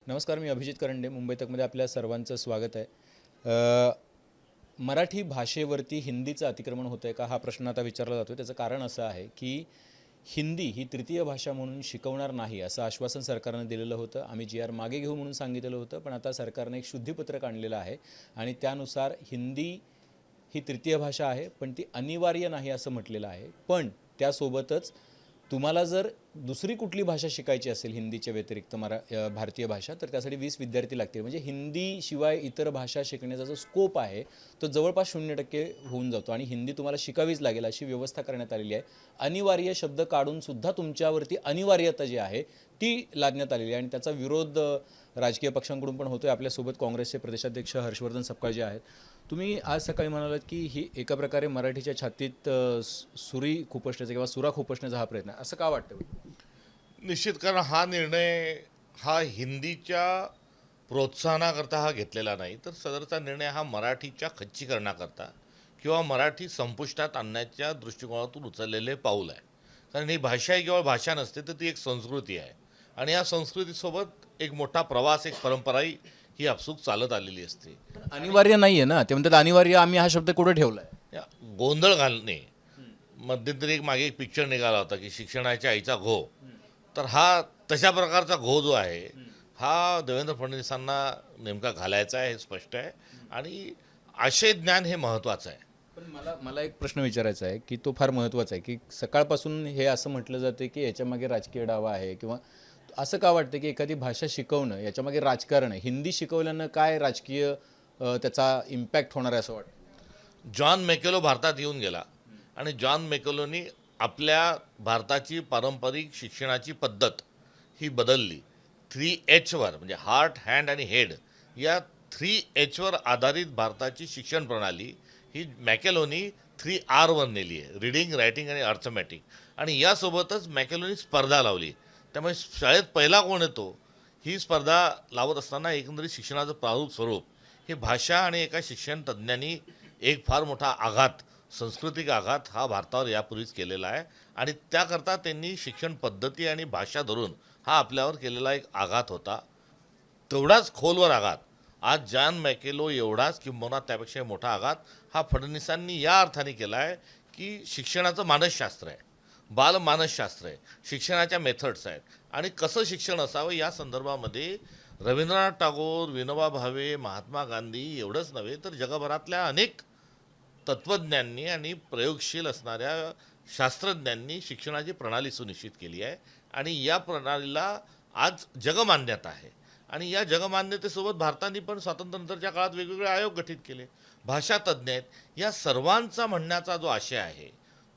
नमस्कार, मी अभिजित करंडे. मुंबई तकमध्ये आपल्या सर्वांचं स्वागत आहे. मराठी भाषेवरती हिंदीचं अतिक्रमण होतं आहे का हा प्रश्न आता विचारला जातो. त्याचं कारण असं आहे की हिंदी ही तृतीय भाषा म्हणून शिकवणार नाही असं आश्वासन सरकारनं दिलेलं होतं. आम्ही जी आर मागे घेऊ म्हणून सांगितलेलं होतं, पण आता सरकारने एक शुद्धीपत्रक आणलेलं आहे आणि त्यानुसार हिंदी ही तृतीय भाषा आहे, पण ती अनिवार्य नाही असं म्हटलेलं आहे. पण त्यासोबतच तुम्हाला जर दुसरी कुठली भाषा शिकायची असेल हिंदीच्या व्यतिरिक्त भारतीय भाषा, तर त्यासाठी 20 विद्यार्थी लागतील. म्हणजे हिंदीशिवाय इतर भाषा शिकण्याचा जो स्कोप आहे तो जवळपास 0% होऊन जातो आणि हिंदी तुम्हाला शिकावीच लागेल अशी व्यवस्था करण्यात आलेली आहे. अनिवार्य शब्द काढून सुद्धा तुमच्यावरती अनिवार्यता जी आहे ती लादण्यात आलेली आहे आणि त्याचा विरोध राजकीय पक्षांकडून पण होतोय. आपल्यासोबत काँग्रेसचे प्रदेशाध्यक्ष हर्षवर्धन सपकाळ जे आहेत. तुम्ही आज सकाळी म्हणालात की ही एका प्रकारे मराठीच्या छातीत सुरी खुपसण्याचा किंवा सुरा खुपसण्याचा हा प्रयत्न आहे, असं का वाटतं? निश्चित, कारण हा निर्णय हा हिंदीच्या प्रोत्साहनाकरता हा घेतलेला नाही, तर सदरचा निर्णय हा मराठीच्या खच्चीकरणाकरता किंवा मराठी संपुष्टात आणण्याच्या दृष्टिकोनातून उचललेले पाऊल आहे. कारण ही भाषा ही केवळ भाषा नसते, तर ती एक संस्कृती आहे आणि या संस्कृतीसोबत एक मोठा प्रवास, एक परंपराही ही आपसूक चालत आलेली असते. अनिवार्य नाही आहे ना, ते म्हणतात अनिवार्य. आम्ही हा शब्द कुठे ठेवलाय? या गोंधळ घालणे. मध्यंतरी एक पिक्चर निघाला होता की शिक्षणाच्या आईचा घो, तर हा तशा प्रकारचा घो जो आहे हा देवेंद्र फडणवीसांना नेमका घालायचा आहे हे स्पष्ट आहे आणि आशय ज्ञान हे महत्त्वाचं आहे. पण मला एक प्रश्न विचारायचा आहे की तो फार महत्त्वाचा आहे की सकाळपासून हे असं म्हटलं जाते की याच्यामागे राजकीय डावा आहे, किंवा असं का वाटतं की एखादी भाषा शिकवणं याच्यामागे राजकारण आहे? हिंदी शिकवल्यानं काय राजकीय त्याचा इम्पॅक्ट होणार आहे असं वाटतं? जॉन मेकेलो भारतात येऊन गेला आणि जॉन मेकेलोनी आपल्या भारताची पारंपरिक शिक्षणाची पद्धत ही बदलली. 3Hवर म्हणजे हार्ट, हँड आणि हेड या 3Hवर आधारित भारताची शिक्षण प्रणाली ही मॅकेलोनी 3Rवर नेली आहे, रीडिंग, रायटिंग आणि अर्थमॅटिक. आणि यासोबतच मॅकेलोनी स्पर्धा लावली. त्यामुळे शाळेत पहिला कोण येतो ही स्पर्धा लावत असताना एकंदरीत शिक्षणाचं प्रारूप स्वरूप हे भाषा आणि एका शिक्षण तज्ज्ञांनी एक फार मोठा आघात, सांस्कृतिक आघात हा भारतावर यापूर्वीच केलेला आहे आणि त्याकरता त्यांनी शिक्षण पद्धती आणि भाषा धरून हा आपल्यावर केलेला एक आघात होता. तेवढाच खोलवर आघात आज जॉन मॅकेलो एवढाच किंबहुना त्यापेक्षा मोठा आघात हा फडणवीसांनी या अर्थाने केला आहे की शिक्षणाचं मानसशास्त्र आहे, बालमानसशास्त्र आहे, शिक्षणाच्या मेथड्स आहेत आणि कसं शिक्षण असावं या संदर्भामध्ये रवींद्रनाथ टागोर, विनोबा भावे, महात्मा गांधी एवढंच नव्हे तर जगभरातल्या अनेक तत्त्वज्ञांनी आणि प्रयोगशील असणाऱ्या शास्त्रज्ञांनी शिक्षणाची प्रणाली सुनिश्चित केली आहे आणि या प्रणालीला आज जगमान्यता आहे. आणि या जगमान्यतेसोबत भारताने पण स्वातंत्र्यानंतरच्या काळात वेगवेगळे आयोग गठीत केले, भाषा तज्ज्ञ आहेत. या सर्वांचा म्हणण्याचा जो आशय आहे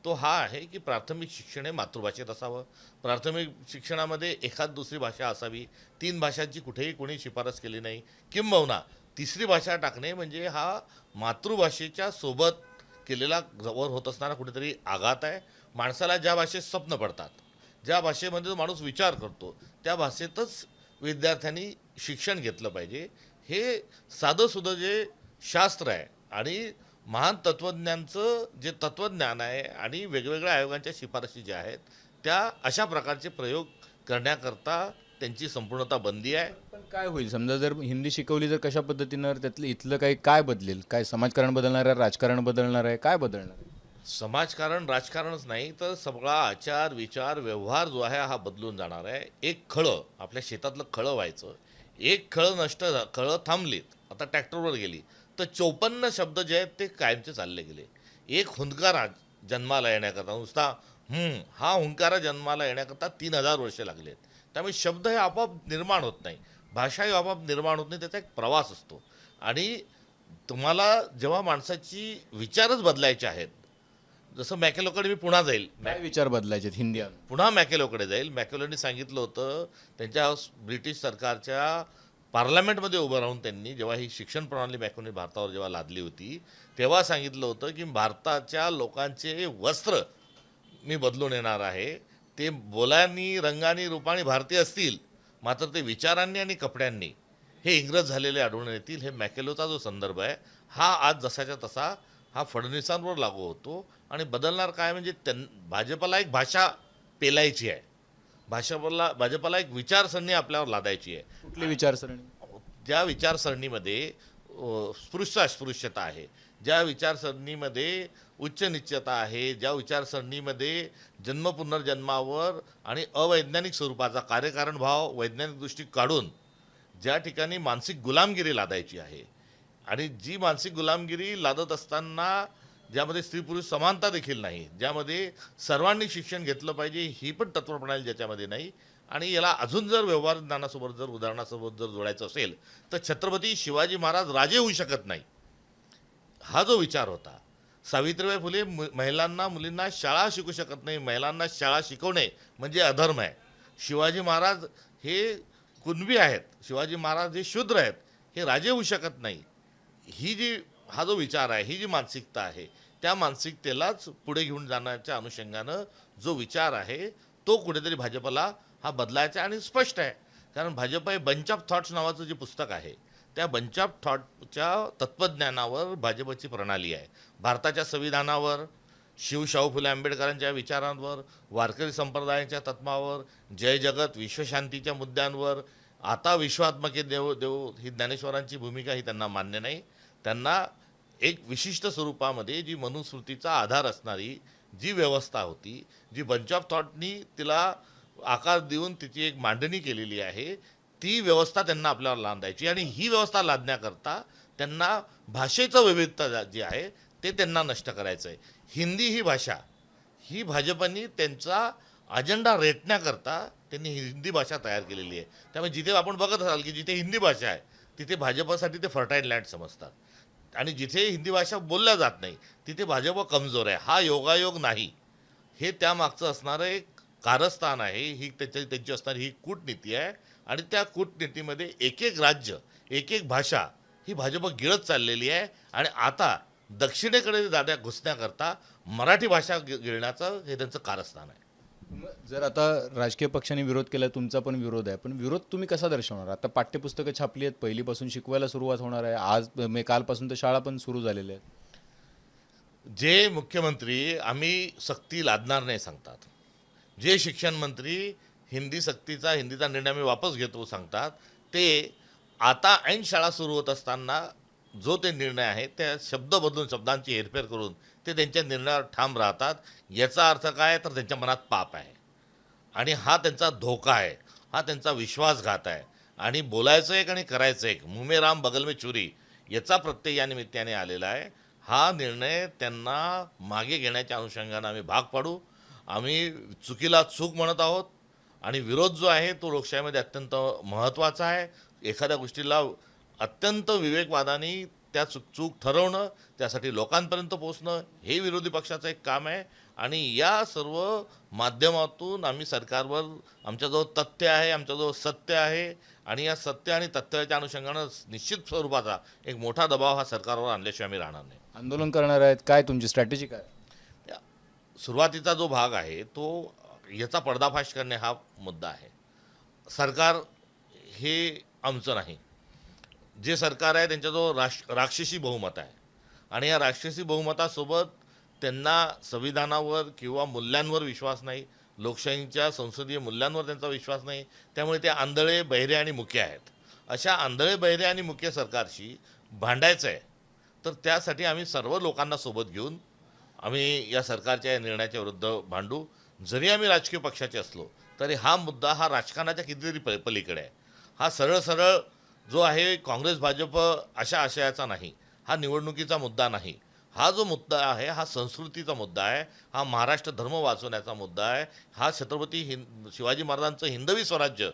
तो हा आहे की प्राथमिक शिक्षण हे मातृभाषेत असावं, प्राथमिक शिक्षणामध्ये एखाद दुसरी भाषा असावी, 3 भाषांची कुठेही कोणी शिफारस केली नाही. किंबहुना तिसरी भाषा टाकणे म्हणजे हा मातृभाषेच्या सोबत केलेला जवळ होत असणारा कुठेतरी आघात आहे. माणसाला ज्या भाषेत स्वप्न पडतात, ज्या भाषेमध्ये माणूस विचार करतो त्या भाषेतच विद्यार्थ्यांनी शिक्षण घेतलं पाहिजे. हे साधंसुधं जे शास्त्र आहे आणि महान तत्त्वज्ञांचं जे तत्त्वज्ञान आहे आणि वेगवेगळ्या आयोगांच्या शिफारशी ज्या आहेत त्या अशा प्रकारचे प्रयोग करण्याकरता त्यांची संपूर्णतः बंदी आहे. पण काय होईल समजा जर हिंदी शिकवली, जर कशा पद्धतीनं त्यातलं इथलं काही काय बदलेल? काय समाजकारण बदलणार आहे, राजकारण बदलणार आहे, काय बदलणार आहे? समाजकारण राजकारणच नाही तर सगळा आचार विचार व्यवहार जो आहे हा बदलून जाणार आहे. एक खळं, आपल्या शेतातलं खळं व्हायचं, एक खळं नष्ट खळं थांबलीत, आता ट्रॅक्टरवर गेली तर 54 शब्द जे आहेत ते कायमचे चालले गेले. एक हुंदकारा जन्माला येण्याकरता नुसता हा हुंकारा जन्माला येण्याकरता 3000 वर्षे लागलेत. त्यामुळे शब्द हे आपोआप निर्माण होत नाही, भाषा ही आपोआप निर्माण होत नाही, त्याचा एक प्रवास असतो. आणि तुम्हाला जेव्हा माणसाची विचारच बदलायचे आहेत, जसं मॅकेलोकडे मी पुन्हा जाईल, काय विचार बदलायचे हिंदी आणून? पुन्हा मॅकेलोकडे जाईल. मॅकेलोनी सांगितलं होतं त्यांच्या ब्रिटिश सरकारच्या पार्लमेंटमध्ये उभं राहून त्यांनी जेव्हा ही शिक्षण प्रणाली मॅकेलोनी भारतावर जेव्हा लादली होती तेव्हा सांगितलं होतं की भारताच्या लोकांचे वस्त्र मी बदलून येणार आहे. ते बोलांनी, रंगानी, रूपाने भारतीय असतील, मात्र ते विचारांनी आणि कपड्यांनी हे इंग्रज झालेले आढळून येतील. हे मॅकेलोचा जो संदर्भ आहे हा आज जसाच्या तसा हा फडणवीसांवर लागू होतो. आणि बदलणार काय म्हणजे भाजपला एक भाषा पेलायची आहे, भाजपाला एक विचारसरणी आपल्यावर लादायची आहे. कुठली विचारसरणी? ज्या विचारसरणीमध्ये अस्पृश्यता आहे, ज्या विचारसरणीमध्ये उच्च निश्चयता आहे, ज्या विचारसरणीमध्ये जन्म पुनर्जन्मावर आणि अवैज्ञानिक स्वरूपाचा कार्यकारण भाव वैज्ञानिक दृष्टी काढून ज्या ठिकाणी मानसिक गुलामगिरी लादायची आहे आणि जी मानसिक गुलामगिरी लादत असताना ज्यामध्ये स्त्री पुरुष समानता देखील नाही, ज्यामध्ये सर्वांनी शिक्षण घेतलं पाहिजे ही पण तत्वप्रणाली ज्याच्यामध्ये नाही, आणि याला अजून जर व्यवहार ज्ञानासोबत जर उदाहरणासोबत जर जोडायचं असेल तर छत्रपती शिवाजी महाराज राजे होऊ शकत नाही, हा जो विचार होता. सावित्रीबाई फुले महिलांना मुलींना शाळा शिकू शकत नाही, महिलांना शाळा शिकवणे म्हणजे अधर्म आहे. शिवाजी महाराज हे कुणबी आहेत, शिवाजी महाराज हे शूद्र आहेत, हे राजे होऊ शकत नाही. हा जो विचार आहे, ही जी मानसिकता आहे, त्या मानसिकतेलाच पुढे घेऊन जाण्याच्या अनुषंगानं जो विचार आहे तो कुठेतरी भाजपला हा बदलायचा आणि स्पष्ट आहे. कारण भाजप हे बंच ऑफ थॉट्स नावाचं जे पुस्तक आहे त्या बंच ऑफ थॉटच्या तत्त्वज्ञानावर भाजपची प्रणाली आहे. भारताच्या संविधानावर, शाहू फुले आंबेडकरांच्या विचारांवर, वारकरी संप्रदायाच्या तत्वावर, जय जगत विश्वशांतीच्या मुद्द्यांवर, आता विश्वात्मके देव देव ही ज्ञानेश्वरांची भूमिका ही त्यांना मान्य नाही. त्यांना एक विशिष्ट स्वरूपामध्ये जी मनुस्मृतीचा आधार असणारी जी व्यवस्था होती, जी बंच ऑफ थॉटनी तिला आकार देऊन तिची एक मांडणी केलेली आहे, ती व्यवस्था त्यांना आपल्यावर लादायची. आणि ही व्यवस्था लादण्याकरता त्यांना भाषेचं वैविध्यता जी आहे ते त्यांना नष्ट करायचं आहे. हिंदी ही भाषा ही भाजपनी त्यांचा अजेंडा रेटण्याकरता त्यांनी हिंदी भाषा तयार केलेली आहे. त्यामुळे जिथे आपण बघत असाल की जिथे हिंदी भाषा आहे तिथे भाजपसाठी ते फर्टाईल लँड समजतात, आणि जिथे हिंदी भाषा बोलल्या जात नाही तिथे भाजप कमजोर आहे. हा योगायोग नाही, हे त्यामागचं असणारं एक कारस्थान आहे. ही त्यांची असणारी ही कूटनीती आहे, आणि त्या कूटनीतीमध्ये एक एक राज्य, एक एक भाषा ही भाजप गिळत चाललेली आहे. आणि आता दक्षिणेकडे जाण्या घुसण्याकरता मराठी भाषा गिळण्याचं हे त्यांचं कारस्थान आहे. जर आता राजकीय पक्षांनी विरोध केला, तुमचा पण विरोध आहे, पण विरोध तुम्ही कसा दर्शवणार? आता पाठ्यपुस्तकं छापली आहेत, पहिलीपासून शिकवायला सुरुवात होणार आहे, आज कालपासून तर शाळा पण सुरू झालेल्या आहेत. जे मुख्यमंत्री आम्ही सक्ती लादणार नाही सांगतात, जे शिक्षण मंत्री हिंदीचा निर्णय आम्ही वापस घेतो सांगतात, ते आता ऐन शाळा सुरू होत असताना जो ते निर्णय आहे त्या शब्द बदलून, शब्दांची हेरफेर करून ते त्यांच्या निर्णयावर ठाम राहतात. याचा अर्थ काय तर त्यांच्या मनात पाप आहे, आणि हा त्यांचा धोका आहे, हा त्यांचा विश्वासघात आहे. आणि बोलायचं एक आणि करायचं एक, मुँह में राम बगल में छुरी, याचा प्रत्यय या निमित्ताने आलेला आहे. हा निर्णय त्यांना मागे घेण्याच्या अनुषंगाने आम्ही भाग पाडू. आम्ही चुकीला चूक म्हणत आहोत, आणि विरोध जो आहे तो लोकशाहीमध्ये अत्यंत महत्त्वाचा आहे. एखाद्या गोष्टीला अत्यंत विवेकवादाने त्या चूक ठरवणं, त्यासाठी लोकांपर्यंत पोहोचणं हे विरोधी पक्षाचं एक काम आहे. आणि या सर्व माध्यमातून आम्ही सरकारवर, आमच्याजवळ तथ्य आहे, आमच्याजवळ सत्य आहे, आणि या सत्य आणि तथ्याच्या अनुषंगानं निश्चित स्वरूपाचा एक मोठा दबाव हा सरकारवर आणल्याशिवाय आम्ही राहणार नाही. आंदोलन करणार आहेत, काय तुमची स्ट्रॅटेजी काय? सुरुवातीचा जो भाग आहे तो याचा पर्दाफाश करणे हा मुद्दा आहे. सरकार हे आमचं नाही, जे सरकार आहे त्यांच्याजवळ राक्षसी बहुमत आहे, आणि या राक्षसी बहुमतासोबत त्यांना संविधानावर किंवा मूल्यांवर विश्वास नाही, लोकशाहीच्या संसदीय मूल्यांवर त्यांचा विश्वास नाही. त्यामुळे ते आंधळे, बहिरे आणि मुके आहेत. अशा आंधळे, बहिरे आणि मुके सरकारशी भांडायचं आहे तर त्यासाठी आम्ही सर्व लोकांना सोबत घेऊन आम्ही या सरकारच्या या निर्णयाच्या विरुद्ध भांडू. जरी आम्ही राजकीय पक्षाचे असलो तरी हा मुद्दा हा राजकारणाच्या कितीतरी पलीकडे आहे. हा सरळ सरळ जो आहे काँग्रेस भाजप अशा आशयाचा नाही, हा निवडणुकीचा मुद्दा नाही. हा जो मुद्दा आहे हा संस्कृतीचा मुद्दा आहे, हा महाराष्ट्र धर्म वाचवण्याचा मुद्दा आहे, हा छत्रपती शिवाजी महाराजांचं हिंदवी स्वराज्य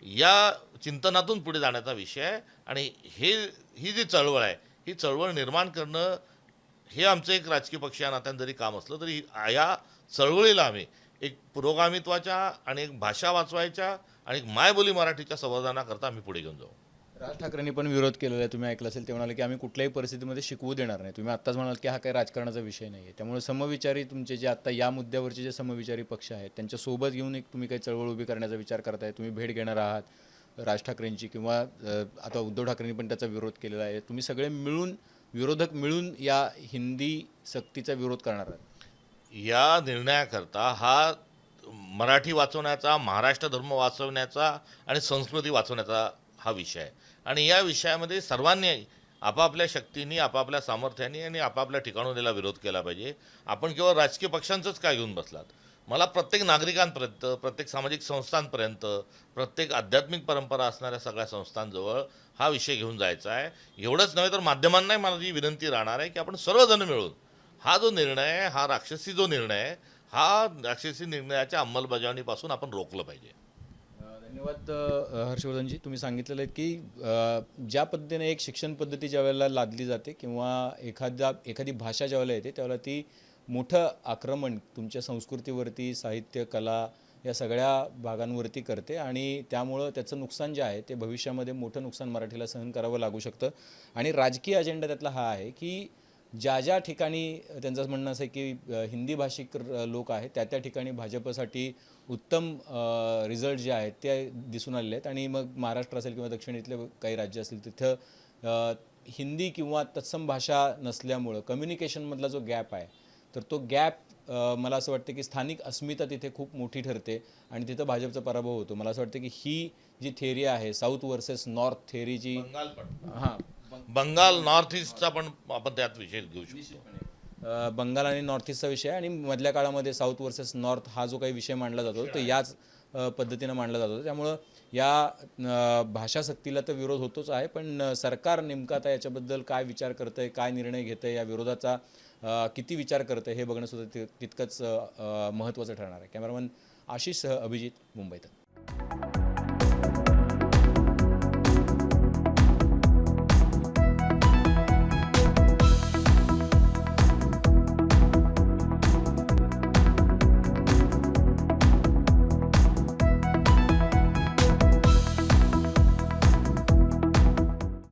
या चिंतनातून पुढे जाण्याचा विषय आहे. आणि ही जी चळवळ आहे ही चळवळ निर्माण करणं हे आमचं एक राजकीय पक्षीय नात्यानं जरी काम असलं तरी या चळवळीला आम्ही एक पुरोगामित्वाच्या आणि एक भाषा वाचवायच्या आणि एक मायबोली मराठीच्या संवर्धनाकरता आम्ही पुढे घेऊन जाऊ. राज ठाकरेंनी पण विरोध केलेला आहे, तुम्ही ऐकलं असेल. ते म्हणाले की आम्ही कुठल्याही परिस्थितीमध्ये शिकवू देणार नाही. तुम्ही आत्ताच म्हणाल की हा काही राजकारणाचा विषय नाही आहे. त्यामुळे समविचारी तुमचे जे आता या मुद्द्यावरचे जे समविचारी पक्ष आहेत त्यांच्यासोबत घेऊन एक तुम्ही काही चळवळ उभी करण्याचा विचार करताय, तुम्ही भेट घेणार आहात राज ठाकरेंची, किंवा आता उद्धव ठाकरेंनी पण त्याचा विरोध केलेला आहे. तुम्ही सगळे मिळून, विरोधक मिळून या हिंदी सक्तीचा विरोध करणार आहात. या निर्णयाकरता हा मराठी वाचवण्याचा, महाराष्ट्र धर्म वाचवण्याचा आणि संस्कृती वाचवण्याचा हा विषय आहे. आणि या विषयामध्ये सर्वांनी आपापल्या शक्तीने, आपापल्या सामर्थ्याने आणि आपापल्या ठिकाणून याला विरोध केला पाहिजे. आपण केवळ राजकीय पक्षांचंच काय घेऊन बसलात. मला प्रत्येक नागरिकांपर्यंत, प्रत्येक सामाजिक संस्थांपर्यंत, प्रत्येक आध्यात्मिक परंपरा असणाऱ्या सगळ्या संस्थांजवळ हा विषय घेऊन जायचा आहे. एवढंच नव्हे तर माध्यमांनाही माझी विनंती राहणार आहे की आपण सर्वजण मिळून हा जो निर्णय आहे, हा राक्षसी जो निर्णय आहे, हा राक्षसी निर्णयाच्या अंमलबजावणीपासून आपण रोखलं पाहिजे. धन्यवाद हर्षवर्धनजी. तुम्ही सांगितलेलं आहे की ज्या पद्धतीने एक शिक्षण पद्धती ज्या वेळेला लादली जाते किंवा एखादी भाषा ज्यावेळेला येते त्यावेळेला ती मोठं आक्रमण तुमच्या संस्कृतीवरती, साहित्य, कला या सगळ्या भागांवरती करते आणि त्यामुळं त्याचं नुकसान जे आहे ते भविष्यामध्ये मोठं नुकसान मराठीला सहन करावं लागू शकतं. आणि राजकीय अजेंडा त्यातला हा आहे की ज्या ठिकाणी त्यांचं म्हणणं असं आहे की हिंदी भाषिक लोक आहेत त्या ठिकाणी भाजपसाठी उत्तम रिझल्ट जे आहेत ते दिसून आलेले आहेत आणि मग महाराष्ट्र असेल किंवा दक्षिणेतले काही राज्य असतील तिथं हिंदी किंवा तत्सम भाषा नसल्यामुळं कम्युनिकेशनमधला जो गॅप आहे तर तो गॅप मला असं वाटतं की स्थानिक अस्मिता तिथे खूप मोठी ठरते आणि तिथं भाजपचा पराभव होतो. मला असं वाटतं की ही जी थेअरी आहे साऊथ वर्सेस नॉर्थ थेअरी जी हां बंगाल नॉर्थ ईस्टचा पण आपण त्यात विषय घेऊ शकतो. बंगाल आणि नॉर्थ ईस्टचा विषय आहे आणि मधल्या काळामध्ये साऊथ वर्सेस नॉर्थ हा जो काही विषय मांडला जातो तो याच पद्धतीनं मांडला जातो. त्यामुळं या भाषासक्तीला तर विरोध होतोच आहे, पण सरकार नेमकं आता याच्याबद्दल काय विचार करतं आहे, काय निर्णय घेतं आहे, या विरोधाचा किती विचार करतं आहे हे बघणंसुद्धा तितकंच महत्त्वाचं ठरणार आहे. कॅमेरामन आशिषसह अभिजित, मुंबईत.